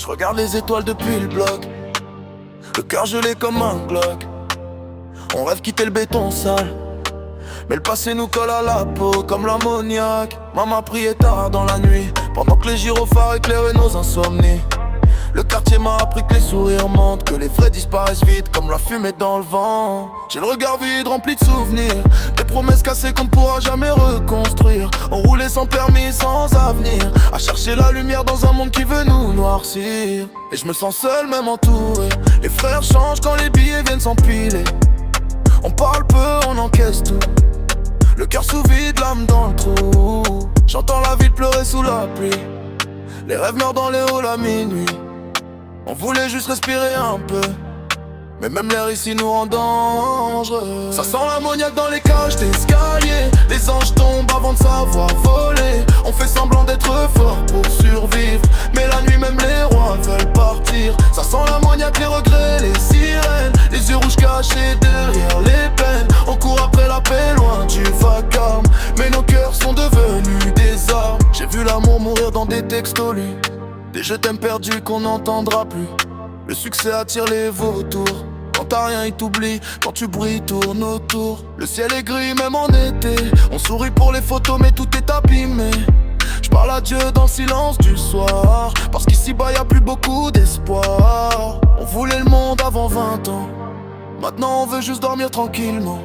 Je regarde les étoiles depuis le bloc, le cœur gelé comme un Glock. On rêve quitter le béton sale, mais le passé nous colle à la peau comme l'ammoniac. Maman priait tard dans la nuit, pendant que les gyrophares éclairaient nos insomnies. Le quartier m'a appris que les sourires mentent, que les vrais disparaissent vite comme la fumée dans le vent. J'ai le regard vide rempli de souvenirs, des promesses cassées qu'on ne pourra jamais reconstruire. On roulait sans permis, sans avenir, à chercher la lumière dans un monde qui veut nous noircir. Et je me sens seul même entouré, les frères changent quand les billets viennent s'empiler. On parle peu, on encaisse tout, le cœur sous vide, l'âme dans le trou. J'entends la ville pleurer sous la pluie, les rêves meurent dans les halls à minuit. On voulait juste respirer un peu, mais même l'air ici nous rend dangereux. Ça sent l'ammoniaque dans les cages d'escalier, les anges tombent avant de savoir voler. On fait semblant d'être fort pour survivre, mais la nuit même les rois veulent partir. Ça sent l'ammoniaque, les regrets, les sirènes, les yeux rouges cachés derrière les peines. On court après la paix loin du vacarme, mais nos cœurs sont devenus des armes. J'ai vu l'amour mourir dans des textos lus, des je t'aime perdus qu'on n'entendra plus. Le succès attire les vautours, quand t'as rien il t'oublie, quand tu brilles tourne autour. Le ciel est gris même en été, on sourit pour les photos mais tout est abîmé. Je parle à Dieu dans le silence du soir, parce qu'ici-bas y'a plus beaucoup d'espoir. On voulait le monde avant 20 ans, maintenant on veut juste dormir tranquillement.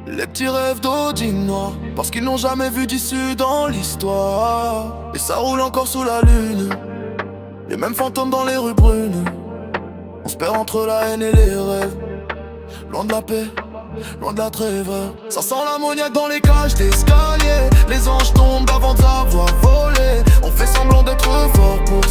Les petits rêves d'Odin noir, parce qu'ils n'ont jamais vu d'issue dans l'histoire. Et ça roule encore sous la lune, les mêmes fantômes dans les rues brunes. On se perd entre la haine et les rêves, loin de la paix, loin de la trêve. Ça sent l'ammoniaque dans les cages d'escalier, les anges tombent avant de savoir voler. On fait semblant d'être fort pour